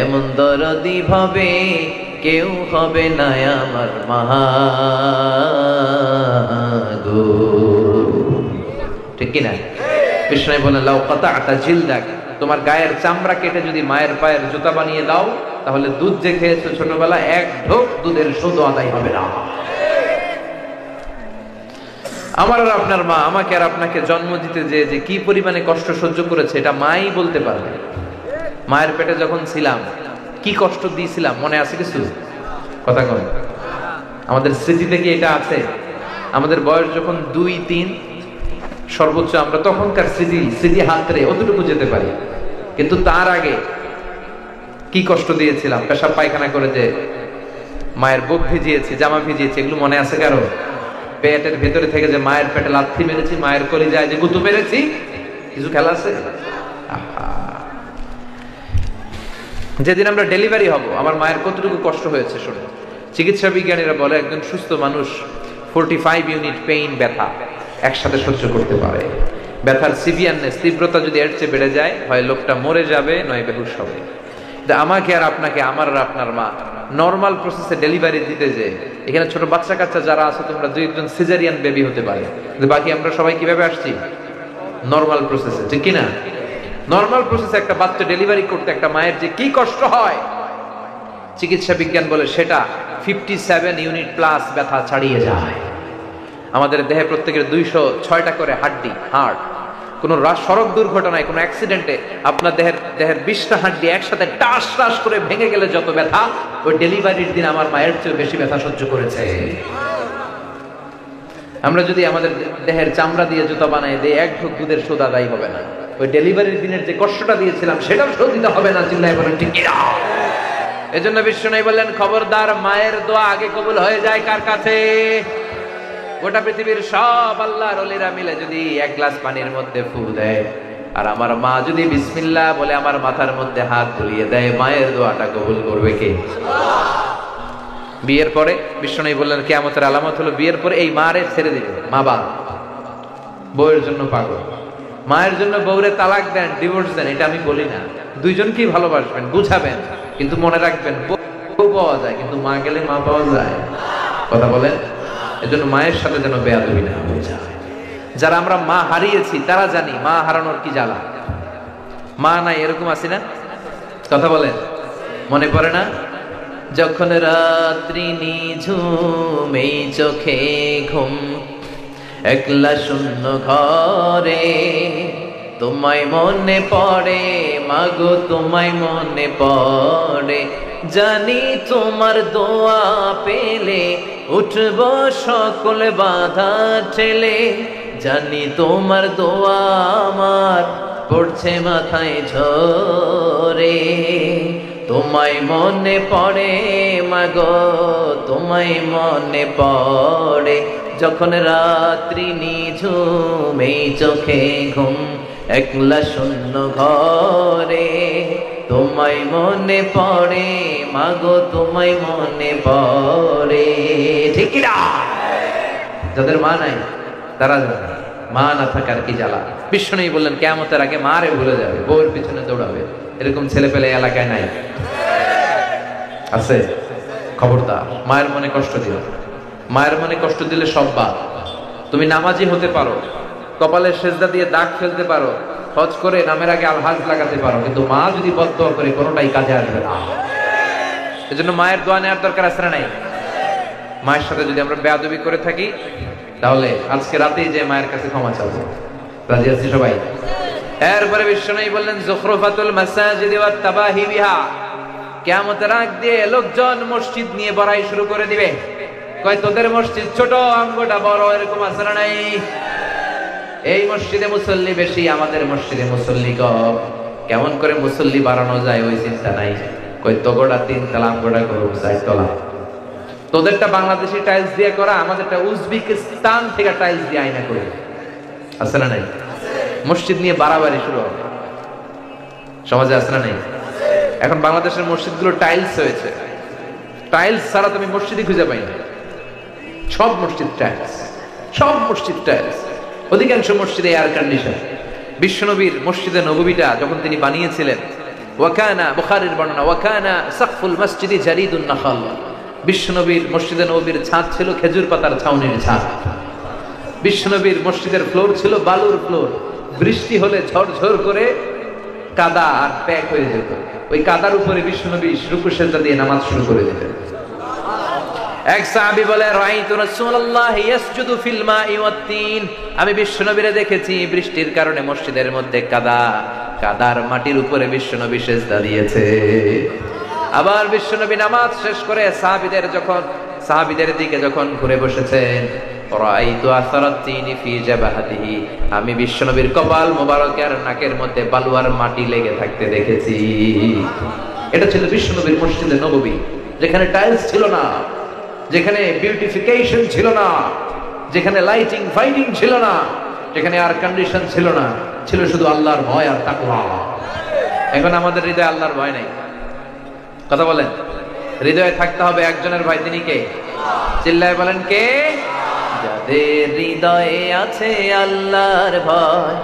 এমন দরদি ভাবে কেউ হবে না আমার মা গো, ঠিক কিনা? কৃষ্ণই বলেন লাউ কাতা'তা জিলদাক, তোমার গায়ের চামড়া কেটে যদি মায়ের পায়ের জুতা বানিয়ে দাও, তাহলে দুধ যে খেয়েছো ছোটবেলা, এক ঢোক দুধের শোধ আদায় হবে না। আমার আর আপনার মা আমাকে আর আপনাকে জন্ম দিতে যে কি পরিমাণে কষ্ট সহ্য করেছে, এটা মাই বলতে পারবে। মায়ের পেটে যখন ছিলাম কি কষ্ট দিয়েছিলাম মনে আছে কিছু? কথা কয়। আমাদের স্মৃতিতে কি এটা আছে? আমাদের বয়স যখন 2-3 সর্বোচ্চ, আমরা তখনকার স্মৃতি হাতরে অতটুকু যেতে পারি, কিন্তু তার আগে কি কষ্ট দিয়েছিলাম, পেশাব পায়খানা করে যে মায়ের বুক ভিজিয়েছি, জামা ভিজিয়েছি, এগুলো মনে আছে কারো? পেটের ভেতরে থেকে যে মায়ের পেটে লাথি মেরেছি, মায়ের কলিজায় যে গুঁতো মেরেছি, কিছু খেলা আছে? যেদিন আমরা ডেলিভারি হব, আমার মায়ের কতটুকু কষ্ট হয়েছে শুনে। চিকিৎসা বিজ্ঞানীরা বলে একজন সুস্থ মানুষ 45 ইউনিট পেইন, ব্যথা একসাথে সহ্য করতে পারে। ব্যথার সিভিয়ারনেস, তীব্রতা যদি এর চেয়ে বেড়ে যায়, হয় লোকটা মরে যাবে, নয় বেহুশ হবে। আমাকে আর আপনাকে, আমার আর আপনার মা নর্মাল প্রসেসে ডেলিভারি দিতে যে, এখানে ছোট বাচ্চা কাচ্চা যারা আছে তোমরা 2-1 সিজারিয়ান বেবি হতে পারে, কিন্তু বাকি আমরা সবাই কিভাবে আসছি? নর্মাল প্রসেসে, ঠিক কিনা? নর্মাল প্রসেসে একটা বাচ্চা ডেলিভারি করতে একটা মায়ের যে কি কষ্ট হয়, চিকিৎসা বিজ্ঞান বলে সেটা 57 ইউনিট প্লাস ব্যথা ছাড়িয়ে যায়। আমাদের দেহে প্রত্যেকের 206টা করে হাড্ডি, হার্ট। কোন সড়ক দুর্ঘটনায়, কোন অ্যাক্সিডেন্টে আপনার দেহের 20টা হাড্ডি একসাথে টাস টাস করে ভেঙে গেলে যত ব্যথা, ওই ডেলিভারির দিন আমার মায়ের চেয়ে বেশি ব্যথা সহ্য করেছে। আমরা যদি আমাদের দেহের চামড়া দিয়ে জুতা বানাই দিই, এক ঢোক দুধের শোধ আদায় হবে না। ওই ডেলিভারির দিনের যে কষ্টটা দিয়েছিলাম সেটাও শোধ দিতে হবে না। চিল্লায় বলেন ঠিক কিনা? এজন্য বিষ্ণু বললেন খবরদার, মায়ের দোয়া আগে কবুল হয়ে যায় কার কাছে? গোটা পৃথিবীর সব আল্লাহর ওলিরা মিলে যদি 1 গ্লাস পানির মধ্যে ফু দেয়, আর আমার মা যদি বিসমিল্লাহ বলে আমার মাথার মধ্যে হাত বুলিয়ে দেয়, মায়ের দোয়াটা কবুল করবে কে? বিয়ের পরে বিষ্ণু বললেন কিয়ামতের আলামত হলো বিয়ের পরে এই মারে ছেড়ে দিবে মা বাপ, বউয়ের জন্য পাগল। মায়ের জন্য বউরে তালাক দেন, ডিভোর্স দেন, এটা আমি বলি না। দুইজনকেই ভালোবাসবেন, বুঝাবেন, কিন্তু মনে রাখবেন বউ পাওয়া যায় কিন্তু মা গেলে মা পাওয়া যায়। কথা বলেন। এজন্য মায়ের সাথে যেন বেয়াদবি না হয়ে যায়। যারা আমরা মা হারিয়েছি তারা জানি মা হারানোর কি জ্বালা। মা নাই এরকম আছি না? কথা বলেন, মনে পড়ে না? যখন রাত্রি নিঝুম এই চোখে ঘুম, একলা শূন্য ঘরে তোমায় মনে পড়ে মাগো, তোমায় মনে পড়ে। জানি তোমার দোয়া পেলে উঠব সকল বাধা ঠেলে, জানি তোমার দোয়া আমার পড়ছে মাথায় ঝরে। তোমায় মনে পড়ে মাগো, তোমায় মনে পড়ে, যখন রাত্রি নিঝুম এই চোখে ঘুম, একলা শূন্য ঘরে তোমায় মনে পড়ে মাগো, তোমায় মনে পড়ে। ঠিক কি না? যাদের মা নাই তারা জানে মা না থাকার কি জ্বালা। বিষ্ণু বললেন কিয়ামতের আগে মারে ভুলে যাবে, বউয়ের পিছনে দৌড়াবে। এরকম ছেলে পেলে এলাকায় নাই? আছে? খবরদার, মায়ের মনে কষ্ট দিও। মায়ের মনে কষ্ট দিলে সব বাদ। তুমি নামাজি হতে পারো, কপালের সেজদা দিয়ে দাগ ফেলতে পারো, হজ করে নামের আগে আলহাজ লাগাতে পারো, কিন্তু মা যদি বদদোয়া করে কোনোটাই কাজে আসবে না। এজন্য মায়ের দোয়া নেওয়ার দরকার আছে না নাই? মায়ের সাথে যদি আমরা বেয়াদবি করে থাকি তাহলে আজকে রাতেই যে মায়ের কাছে ক্ষমা চাবো। রাজি আছি সবাই? এরপরে বিশ্বনবী বললেন যুখরুফাতুল মাসাজিদ ওয়াত তাবাহি বিহা, কিয়ামতের আগ দিয়ে লোকজন মসজিদ নিয়ে বড়াই শুরু করে দিবে। কয় তোদের মসজিদ ছোট, আঙ্গটা বড়, এরকম আছে না নাই? এই মসজিদে মুসল্লি বেশি, আমাদের মসজিদে মুসল্লি কম। কেমন করে মুসল্লি বাড়ানো যায় ওই চিন্তা নাই। কয় তোগোটা 3 তলা, আঙ্গটা করব 4 তলা। তোদেরটা বাংলাদেশি টাইলস দিয়ে করা, আমাদেরটা উজবেকিস্তান থেকে টাইলস দিয়ে আয়না করে। আছে না নাই? মসজিদ নিয়ে বাড়াবাড়ি শুরু হবে সমাজে, আছে না নাই? এখন বাংলাদেশের মসজিদগুলো টাইলস হয়েছে, টাইলস ছাড়া তুমি মসজিদই খুঁজে পাই না। সব মসজিদ টাইলস, সব মসজিদ টাইলস, অধিকাংশ মসজিদে এয়ার কন্ডিশন। বিশ্বনবীর মসজিদে নববীটা যখন তিনি বানিয়েছিলেন, ওয়াকানা, বুখারীর বর্ণনা, ওয়াকানা সাকফুল মসজিদি জারিদুন নাখাল, বিশ্বনবীর মসজিদে নববীর ছাদ ছিল খেজুর পাতার ছাউনির ছাদ। বিশ্বনবীর মসজিদের ফ্লোর ছিল বালুর ফ্লোর। বৃষ্টি হলে ঝরঝর করে কাদা আর প্যাক হয়ে যেত। ওই কাদার উপরে বিশ্বনবী রুকু সেজদা দিয়ে নামাজ শুরু করে দিতেন। এক সাহাবী বলে রাআইতু রাসূলুল্লাহ ইয়াসজুদু ফিল মাই ওয়াত তিন, আমি বিশ্বনবীরে দেখেছি বৃষ্টির কারণে মসজিদের মধ্যে কাদা, কাদার মাটির উপরে বিশ্বনবী সেজদা দিয়েছে। আবার বিশ্বনবী নামাজ শেষ করে সাহাবীদের দিকে যখন ঘুরে বসেছেন, রাআইতু আসারাত তিনি ফি জাবাহাতিহি, আমি বিশ্বনবীর কপাল মোবারকের নাকের মধ্যে বালুয়ার মাটি লেগে থাকতে দেখেছি। এটা ছিল বিশ্বনবীর মসজিদে নববী, যেখানে টাইলস ছিল না, যেখানে বিউটিফিকেশন ছিল না, যেখানে লাইটিং ফাইটিং ছিল না, যেখানে এয়ার কন্ডিশন ছিল না, ছিল শুধু আল্লাহর ভয় আর তাকওয়া। এখন আমাদের হৃদয়ে আল্লাহর ভয় নাই। কথা বলেন, হৃদয়ে থাকতে হবে একজনের ভয়, তিনি কে? চিল্লায় বলেন কে? যাদের হৃদয়ে আছে আল্লাহর ভয়,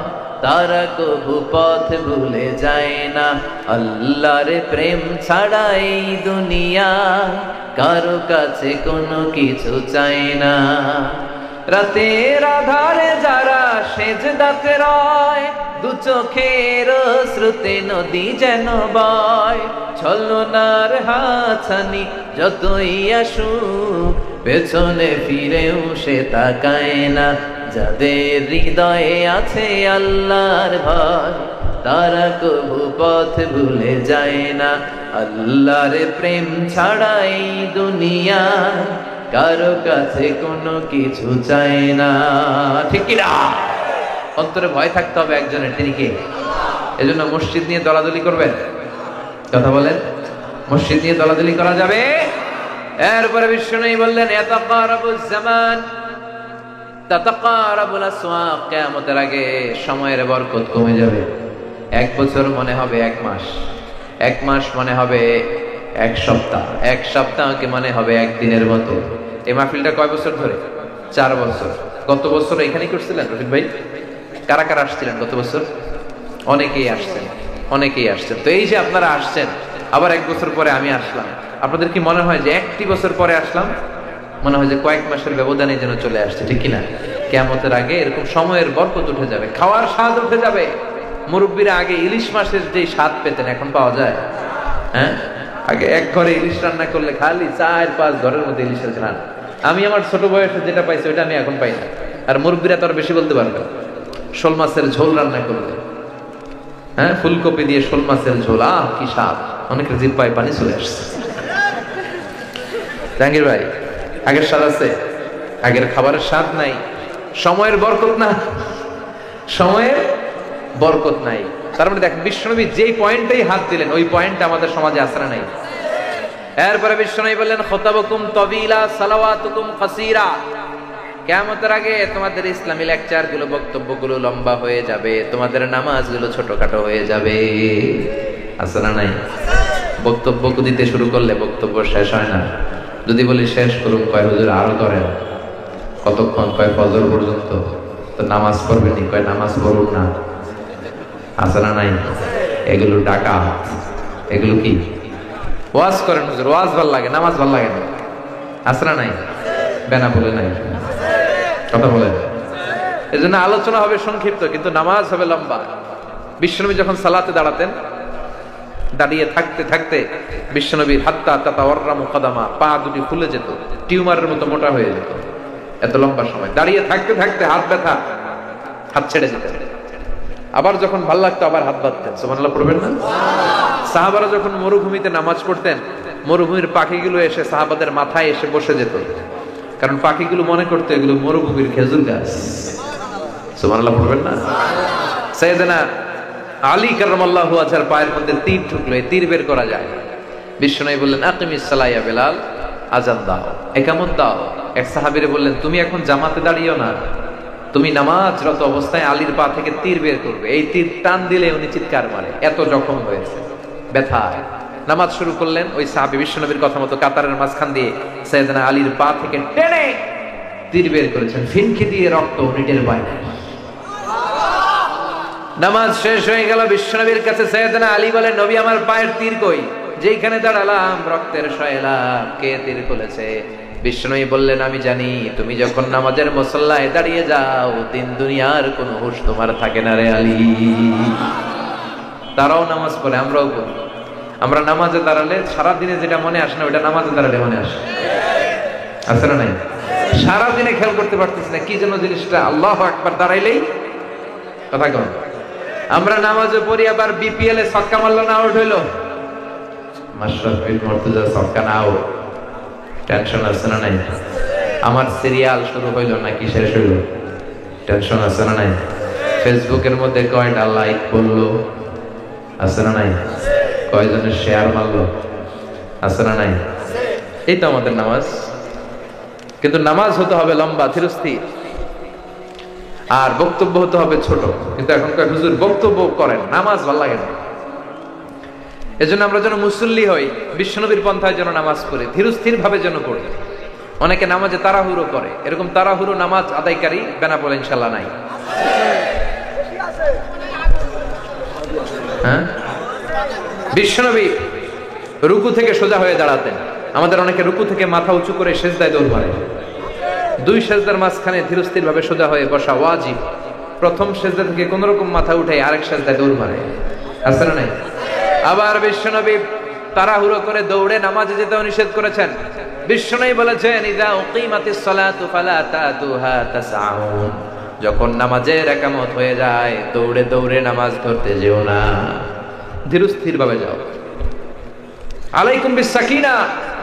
তারা কবু পথ ভুলে যায় না। আল্লাহর প্রেম ছাড়া এই দুনিয়া কারো কাছে কোনো কিছু চায় না। রাতের আধারে যারা সেজদাতে রয়, দু চোখের শ্রুতে নদী যেন বয়। ছলনার হাতছানি যতই আসুক, পেছনে ফিরেও সে তাকায় না। যাদের হৃদয়ে আছে আল্লাহর ভয়, তারা কবু পথ ভুলে যায় না। আল্লাহর প্রেম ছাড়া এই দুনিয়া কারো কাছে কোনো কিছু চায় না। ঠিক কি না? অন্তরে ভয় থাকতে হবে একজনের, তিনি কে? এজন্য মসজিদ নিয়ে দলাদলি করবেন? কথা বলেন, মসজিদ নিয়ে দলাদলি করা যাবে? এরপরে বিশ্বনবী বললেন ইয়াতাকারাবুজ জামান তাতাকারাবুল আসওয়াক, কিয়ামতের আগে সময়ের বরকত কমে যাবে। 1 বছর মনে হবে 1 মাস, 1 মাস মনে হবে 1 সপ্তাহ, 1 সপ্তাহকে মনে হবে 1 দিনের মতো। এই মাহফিলটা কয় বছর ধরে? 4 বছর। গত বছর এখানেই করছিলেন রফিক ভাই? কারা কারা আসছিলেন গত বছর? অনেকেই আসছেন, অনেকেই আসছেন। তো এই যে আপনারা আসছেন, আবার 1 বছর পরে আমি আসলাম, আপনাদের কি মনে হয় যে 1টি বছর পরে আসলাম? মনে হয় যে কয়েক মাসের ব্যবধানে যেন চলে আসছে, ঠিক কিনা? কিয়ামতের আগে এরকম সময়ের বরকত উঠে যাবে, খাওয়ার স্বাদ উঠে যাবে। মুরব্বীরা আগে ইলিশ মাছের যে স্বাদ পেতেন এখন পাওয়া যায়? হ্যাঁ, আগে এক ঘরে ইলিশ রান্না করলে খালি 4-5 ঘরের মধ্যে ইলিশের ঘ্রাণ। আমি আমার ছোট বয়সে যেটা পাইছি ওটা আমি এখন পাই না। আর মুরব্বীরা তো আর বেশি বলতে পারবে। শোল মাছের ঝোল রান্না করলে, হ্যাঁ, ফুলকপি দিয়ে শোল মাছের ঝোল, আহ কি স্বাদ! অনেকের জিহ্বায় পানি চলে আসছে। জাহাঙ্গীর ভাই, আগের স্বাদ আছে? আগের খাবারের স্বাদ নাই। সময়ের বরকত না, সময়ের বরকত নাই। তার মানে দেখেন বিশ্বনবী যেই পয়েন্টেই হাত দিলেন ওই পয়েন্টটা আমাদের সমাজে আসরা নাই। এরপরে বিশ্বনবী বললেন খুতাবুকুম তাবিলা সালাওয়াতুকুম কাসীরা। কিয়ামতের আগে তোমাদের ইসলামী লেকচারগুলো, বক্তব্যগুলো লম্বা হয়ে যাবে, তোমাদের নামাজগুলো ছোটখাটো হয়ে যাবে। আসরা নাই? বক্তব্য দিতে শুরু করলে বক্তব্য শেষ হয় না। যদি বলি শেষ করুন, কয় হুজুর আরো করেন। কতক্ষণ? কয় ফজর পর্যন্ত। তো নামাজ পড়বেনি? কয় নামাজ পড়ুন না। আসরা নাই? এগুলো ডাকাত। এগুলো কি? ওয়াজ করেন হুজুর, ওয়াজ ভাল লাগে, নামাজ ভাল লাগে না। আসরা নাই? বেনা বলে নাই, কথা বলেন। এজন্য আলোচনা হবে সংক্ষিপ্ত, কিন্তু নামাজ হবে লম্বা। বিশ্বনবী যখন সালাতে দাঁড়াতেন, দাঁড়িয়ে থাকতে থাকতে বিশ্বনবীর হাত্তা তাতাওয়াররা মুকাদামা, পা দুটি ফুলে যেত, টিউমারের মতো মোটা হয়ে যেত। এত লম্বা সময় দাঁড়িয়ে থাকতে থাকতে হাত ব্যথা, হাত ছেড়ে যেতেন। আবার যখন ভাল লাগতো আবার হাত বাঁধতেন। সুবহানাল্লাহ পড়বেন না? সাহাবারা যখন মরুভূমিতে নামাজ পড়তেন, মরুভূমির পাখিগুলো এসে সাহাবাদের মাথায় এসে বসে যেত, কারণ পাখিগুলো মনে করতো এগুলো মরুভূমির খেজুর গাছ। সুবহানাল্লাহ পড়বেন না? সাইয়েদনা আলী কাররামাল্লাহু ওয়াজহার পায়ের মধ্যে তীর ঢুকলো, এই তীর বের করা যায়। বিশ্বনবী বললেন আকিমিস সালাহ ইয়া বেলাল, আযান দাও, ইকামত দাও। এক সাহাবীরে বললেন তুমি এখন জামাতে দাঁড়িও না, তুমি নামাজরত অবস্থায় আলীর পা থেকে তীর বের করবে। এই তীর টান দিলে উনি চিৎকার মারে, এত জখম হয়েছে ব্যথায়। নামাজ শুরু করলেন। ওই সাহাবী বিশ্বনবীর কথা মতো কাতারের মাঝখান দিয়ে সাইয়েদনা আলীর পা থেকে টেনে তীর বের করেছেন, ফিনকি দিয়ে রক্ত উনি টের পায় না। নামাজ শেষ হয়ে গেল, বিশ্বনবীর কাছে সাইয়েদনা আলী বলেন নবী আমার পায়ের তীর কই? যেইখানে দাঁড়ালাম রক্তের সয়লাব, কে তীর খুলেছে? বিশ্বনবী বললেন আমি জানি, তুমি যখন নামাজের মুসল্লায় দাঁড়িয়ে যাও দিন দুনিয়ার কোনো হুঁশ তোমার থাকে না রে আলী। তারাও নামাজ পড়ে, আমরাও পড়ি। আমরা নামাজে দাঁড়ালে সারাদিনে যেটা মনে আসে না ওটা নামাজে দাঁড়ালে মনে আসে। আছে না নাই? সারাদিনে খেয়াল করতে পারতেছি না কি যেন জিনিসটা, আল্লাহু আকবার দাঁড়াইলেই কথা কম। আমরা নামাজে পড়ি, আবার বিপিএল এ ছক্কা মারলো না, আউট হইলো। মাশরাফি বিন মুর্তজা ছক্কা না আউট, টেনশন আছে না নাই? আমার সিরিয়াল শুরু হইলো নাকি শেষ হইলো, টেনশন আছে না নাই? ফেসবুকের মধ্যে কয়টা লাইক পড়লো, আছে না নাই? কয়জনের শেয়ার মারলো, আছে না নাই? এই তো আমাদের নামাজ। কিন্তু নামাজ হতে হবে লম্বা, ধীরস্থির, আর বক্তব্য হতে হবে ছোট। কিন্তু এখনকার হুজুর বক্তব্য করেন, নামাজ ভালো লাগে না। এজন্য আমরা যেন মুসল্লি হই, বিশ্বনবীর পন্থায় যেন নামাজ পড়ি, ধীরস্থির ভাবে যেন পড়ি। অনেকে নামাজে তাড়াহুড়ো করে, এরকম তাড়াহুড়ো নামাজ আদায়কারী বেনা বলে ইনশাল্লাহ নাই। হ্যাঁ, বিশ্বনবী রুকু থেকে সোজা হয়ে দাঁড়াতেন। আমাদের অনেকে রুকু থেকে মাথা উঁচু করে সেজদায় দৌড় মারে। দুই সেজদার মাঝখানে ধীরস্থির ভাবে সোজা হয়ে বসা ওয়াজিব। প্রথম সেজদা থেকে কোন রকম মাথা উঠে আরেক সেজদায় দৌড় মারে, আছে না নাই? আবার বিশ্বনবী তাড়াহুড়ো করে দৌড়ে নামাজে যেতেও নিষেধ করেছেন। বিশ্বনবী বলেছেন ইযা উকিমাতিস সালাতু ফালা তাতুহা তাসআউন, যখন নামাজের ইকামত হয়ে যায় দৌড়ে দৌড়ে নামাজ ধরতে যেও না, ধীরস্থির ভাবে যাও। আলাইকুম বিসাকিনা,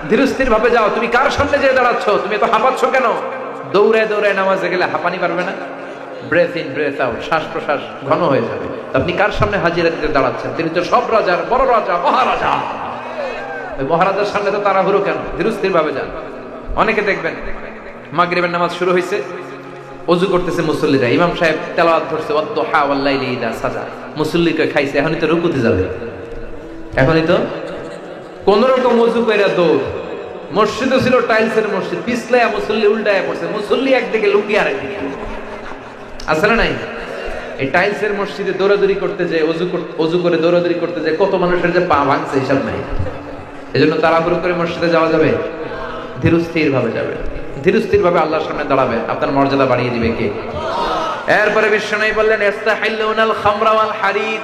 ধীরস্থির ভাবে যাও। তুমি কার সামনে যেয়ে দাঁড়াচ্ছ? তুমি এত হাঁপাচ্ছ কেন? দৌড়ে দৌড়ে নামাজে গেলে হাঁপানি পারবে না? ব্রেথ ইন ব্রেথ আউট, শ্বাস প্রশ্বাস ঘন হয়ে যাবে। আপনি কার সামনে হাজিরা দিতে দাঁড়াচ্ছেন? তিনি তো সব রাজার বড় রাজা, মহারাজা। ওই মহারাজার সামনে তো তাড়াহুড়ো কেন? ধীরস্থির ভাবে যান। অনেকে দেখবেন মাগরিবের নামাজ শুরু হয়েছে, ওযু করতেছে মুসল্লিরা, ইমাম সাহেব তেলাওয়াত ধরছে ওয়াদ-দুহা ওয়াল-লাইলি ইযা সাজা, মুসল্লিকে খাইছে, এখনই তো রুকুতে যাবে, এখনই তো কোন রকম ওযু কইরা দৌড়। মসজিদও ছিল টাইলসের মসজিদ, পিছলায়া মুসল্লি উল্টায়া পড়ছে, মুসল্লি একদিকে লুকিয়ে আরেকদিকে, আছে না নাই? এই টাইলসের মসজিদে দৌড়াদৌড়ি করতে যায়, ওযু করে দৌড়াদৌড়ি করতে যায়, কত মানুষের যে পা ভাঙছে হিসাব নাই। এজন্য তাড়াহুড়ো করে মসজিদে যাওয়া যাবে? ধীরস্থির ভাবে যাবে, ধীরস্থির ভাবে আল্লাহর সামনে দাঁড়াবে। আপনার মর্যাদা বাড়িয়ে দিবে কে? এরপরে বিশ্বনবী বললেন ইস্তাহিল্লুনাল খামরা ওয়াল হারিদ,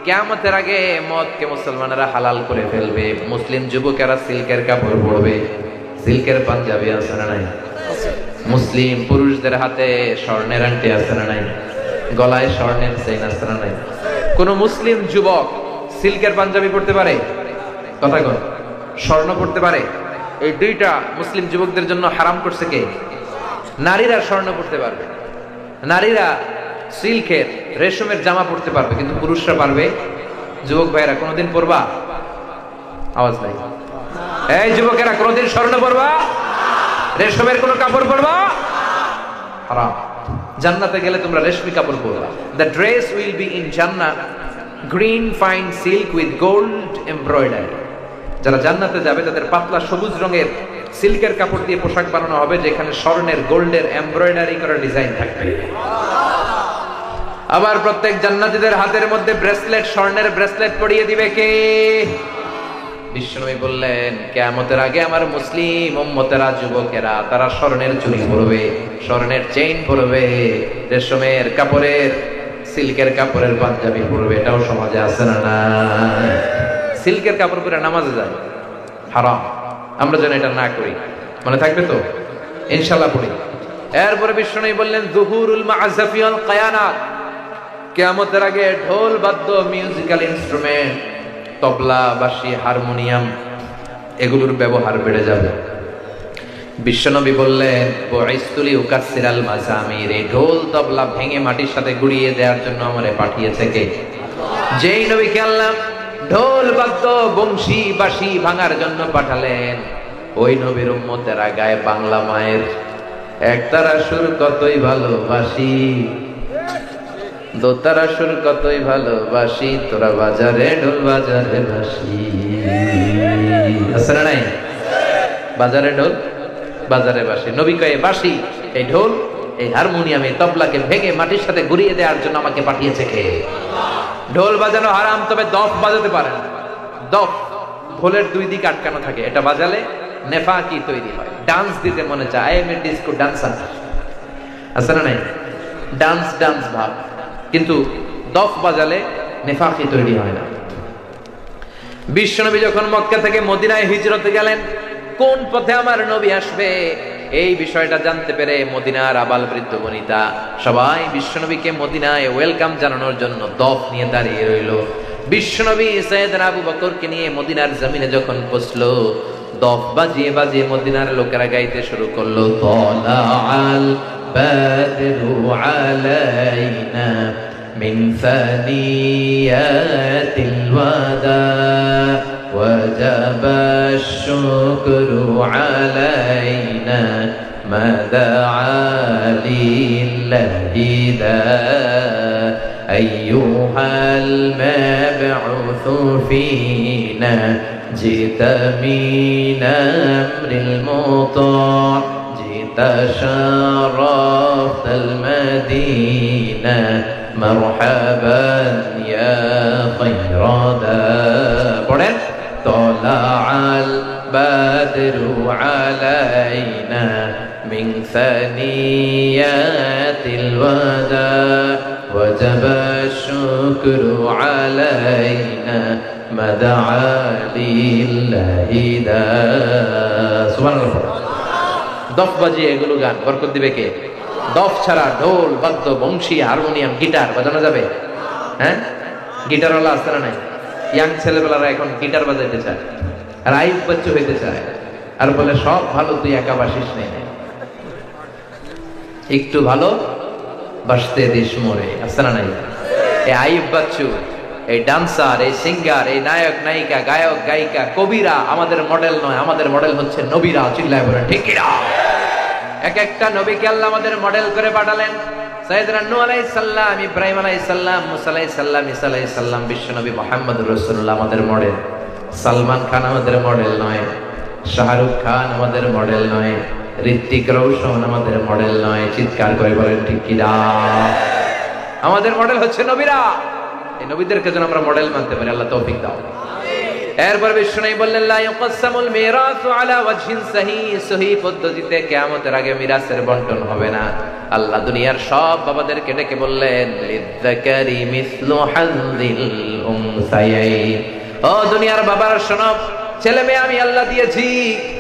কিয়ামতের আগে মদকে মুসলমানেরা হালাল করে ফেলবে। মুসলিম যুবকেরা সিল্কের কাপড় পরবে, সিল্কের পাঞ্জাবি আছে না নাই? মুসলিম পুরুষদের হাতে স্বর্ণের আংটি আছে না নাই? গলায় স্বর্ণের চেইন আছে না নাই? কোন মুসলিম যুবক সিল্কের পাঞ্জাবি পরতে পারে? কথা কন, স্বর্ণ পরতে পারে? এই দুইটা মুসলিম যুবকদের জন্য হারাম করছে কে? নারীরা স্বর্ণ পরতে পারবে, নারীরা সিল্কের রেশমের জামা পরতে পারবে, কিন্তু পুরুষরা পারবে? যুবক ভাইরা কোনদিন পরবা? আওয়াজ নাই। এই যুবকেরা কোনদিন স্বর্ণ পরবা? রেশমের কোন কাপড় পরবা? হারাম। জান্নাতে গেলে তোমরা রেশমি কাপড় পরবা। The dress will be in Jannah green fine silk with gold embroidery. যারা জান্নাতে যাবে তাদের পাতলা সবুজ রঙের সিল্কের কাপড় দিয়ে পোশাক বানানো হবে, যেখানে স্বর্ণের গোল্ডের এমব্রয়ডারি করা ডিজাইন থাকবে। আবার প্রত্যেক জান্নাতীদের হাতের মধ্যে ব্রেসলেট, স্বর্ণের ব্রেসলেট পরিয়ে দিবে কে? বিশ্বনবী বললেন, কিয়ামতের আগে আমার মুসলিম উম্মতেরা, যুবকেরা, তারা স্বর্ণের চুড়ি পরবে, স্বর্ণের চেইন পরবে, রেশমের কাপড়ের, সিল্কের কাপড়ের পাঞ্জাবি পরবে। এটাও সমাজে আছে না না? সিল্কের কাপড় পরে নামাজে যায়, হারাম। আমরা যেন এটা না করি, মনে থাকবে তো? ইনশাআল্লাহ পড়ি। এরপরে বিশ্বনবী বললেন, যুহুরুল মা'আযাফি ওয়াল কায়ানাত, কিয়ামতের আগে ঢোল বাদ্য, মিউজিক্যাল ইনস্ট্রুমেন্ট, তবলা, বাঁশি, হারমোনিয়াম, এগুলোর ব্যবহার বেড়ে যাবে। বিশ্বনবী বললেন, বুইসতুলি উকাসসিরাল মাযামির, এই ঢোল তবলা ভেঙে মাটির সাথে গুড়িয়ে দেওয়ার জন্য আমারে পাঠিয়েছে কে? যেই নবীকে আল্লাহ ঢোল বাদ্য, বংশী, বাঁশি ভাঙার জন্য পাঠালেন, ওই নবীর উম্মতেরা গায়ে বাংলা মায়ের একতারা সুর কতই ভালোবাসি, দোতারা সুর কতই ভালোবাসি, তোরা বাজারে ঢোল বাজারে বাঁশি। আছে না নাই? বাজারে ঢোল বাজারে বাঁশি। নবী কয়ে, বাঁশি, এই ঢোল, এই হারমোনিয়াম, এই তবলাকে ভেঙে মাটির সাথে ঘুরিয়ে দেওয়ার জন্য আমাকে পাঠিয়েছে কে? ঢোল বাজানো হারাম, তবে দফ বাজাতে পারেন। দফ, ঢোলের দুই দিক আটকানো থাকে, এটা বাজালে নেফাকি তৈরি হয়। ডান্স দিতে মনে চায়, I M A disco dancer, আছে না নাই? ডান্স ডান্স ভাব, কিন্তু দফ বাজালে নেফাকি তৈরি হয় না। বিশ্বনবী যখন মক্কা থেকে মদিনায় হিজরতে গেলেন, কোন পথে আমার নবী আসবে এই বিষয়টা জানতে পেরে মদিনার আবাল বৃদ্ধ বনিতা সবাই বিশ্বনবীকে মদিনায় ওয়েলকাম জানানোর জন্য দফ নিয়ে দাঁড়িয়ে রইল। বিশ্বনবী সাইয়েদনা আবু বকরকে নিয়ে মদিনার জমিনে যখন পৌঁছলো, দফ বাজিয়ে বাজিয়ে মদিনার লোকেরা গাইতে শুরু করলো, তালাআল বাদরু আলাইনা মিন সানিয়াতিল ওয়াদা ওয়াজাবা আশ-শুকরু আলাইনা মা দাআ লিল্লাহি দা আইয়ুহাল মাবউসু ফীনা জিতা মিন আমরিল মুতা' জিতা শারাফতাল মাদিনা মারহাবান ইয়া খায়রাদা। পড়েন, তালাআল বাদরু আলাইনা মিন সানিয়াতিল ওয়াদা ওয়াজাবা আশ-শুকরু আলাইনা মা দাআ লিল্লাহি দা। সুবহানাল্লাহ। দফ বাজিয়ে এগুলো গান বরকত দিবে কে? দফ ছাড়া ঢোল বাদ্য, বংশী, হারমোনিয়াম, গিটার বাজানো যাবে? হ্যাঁ, গিটারওয়ালা আছে না নাই? ইয়াং ছেলেবেলারা এখন গিটার বাজাইতে চায়, আর আইয়ুব বাচ্চু হইতে চায়, আর বলে সব ভালো, তুই একা বাসিস নেই, একটু ভালো বাসতে দিস মোরে। আছে না নাই? এই আইয়ুব বাচ্চু, এই ডান্সার, এই সিঙ্গার, এই নায়ক নায়িকা, গায়ক গায়িকা, কবিরা আমাদের মডেল নয়, আমাদের মডেল হচ্ছে নবীরা। চিল্লায় বলেন ঠিক কি না? এক একটা নবীকে আল্লাহ আমাদের মডেল করে পাঠালেন। সাইয়েদনা নূহ আলাইহিস সালাম, ইব্রাহিম আলাইহিস সালাম, মুসা আলাইহিস সালাম, ঈসা আলাইহিস সালাম, বিশ্বনবী মুহাম্মদুর রাসূলুল্লাহ আমাদের মডেল। সালমান খান আমাদের মডেল নয়, শাহরুখ খান আমাদের মডেল নয়, ঋত্বিক রোশন আমাদের মডেল নয়। চিৎকার করে বলেন ঠিক কি না? আমাদের মডেল হচ্ছে নবীরা। এই নবীদেরকে যেন আমরা মডেল মানতে পারি, আল্লাহ তৌফিক দাও। এরপর বিষ্ণু বললেন, লা ইউকাসসামুল মিরাসু আলা ওয়াজহিন সহিহ, সহিহ পদ্ধতিতে কিয়ামতের আগে মিরাসের বণ্টন হবে না। আল্লাহ দুনিয়ার সব বাবাদেরকে ডেকে বললেন, লিযযাকারি মিসলু হাযযিল উনসায়াইন। ও দুনিয়ার বাবারা শোনো, ছেলে মেয়ে আমি আল্লাহ দিয়েছি।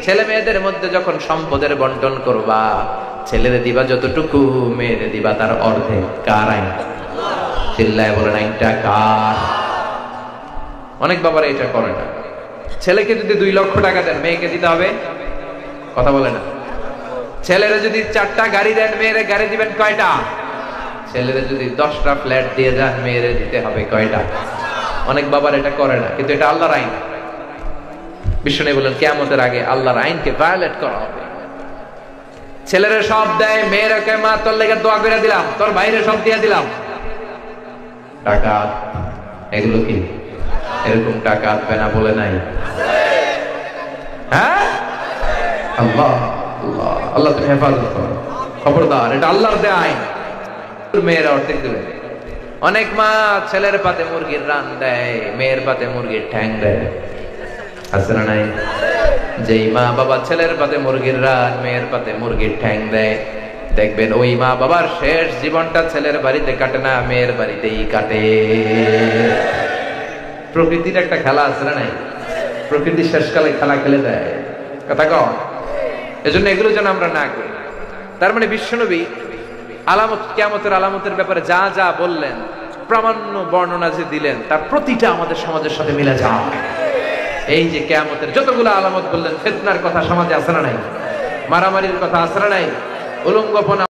ছেলে মেয়েদের মধ্যে যখন সম্পদের বন্টন করবা, ছেলেরে দিবা যতটুকু, মেয়েরে দিবা তার অর্ধেক। কার আইন? চিল্লায় বলেন, আইনটা কার? অনেক বাবারা এটা করে না। ছেলেকে যদি 2 লক্ষ টাকা দেন, মেয়েকে দিতে হবে? কথা বলে না। ছেলেরা যদি 4টা গাড়ি দেন, মেয়েরে গাড়ি দিবেন কয়টা? ছেলেরা যদি 10টা ফ্ল্যাট দিয়ে যান, মেয়েরে দিতে হবে কয়টা? অনেক বাবার এটা করে না, কিন্তু এটা আল্লাহর আইন। বিষ্ণু বলেন, কিয়ামতের আগে আল্লাহর আইনকে ভায়োলেট করা হবে। ছেলেরা সব দেয়, মেয়েরা কয় মা তোর লেগে দোয়া করে দিলাম, তোর বাইরে সব দিয়ে দিলাম। টাকা এগুলো কি এরকম টাকা আসবে না বলে নাই? হ্যাঁ, আল্লাহ আল্লাহ আল্লাহ তুমি হেফাজত করো, খবরদার, এটা আল্লাহর দেয়া আইন। মেয়েরা অর্ধেক দেবে। অনেক মা ছেলের পাতে মুরগির রান দেয়, মেয়ের পাতে মুরগির ঠ্যাং দেয়। আছে না নাই? যেই মা বাবা ছেলের পাতে মুরগির রান, মেয়ের পাতে মুরগির ঠ্যাং দেয়, দেখবেন ওই মা বাবার শেষ জীবনটা ছেলের বাড়িতে কাটে না, মেয়ের বাড়িতেই কাটে। প্রকৃতির একটা খেলা আছে না নাই? প্রকৃতি শেষকালে খেলা খেলে দেয়। কথা কও। এজন্য এগুলো যেন আমরা না করি। তার মানে বিশ্বনবী আলামত, কিয়ামতের আলামতের ব্যাপারে যা যা বললেন, প্রামাণ্য বর্ণনা যে দিলেন, তার প্রতিটা আমাদের সমাজের সাথে মিলে যায়। এই যে কিয়ামতের যতগুলো আলামত বললেন, ফিতনার কথা সমাজে আছে না নাই? মারামারির কথা আছে না নাই? উলঙ্গপনা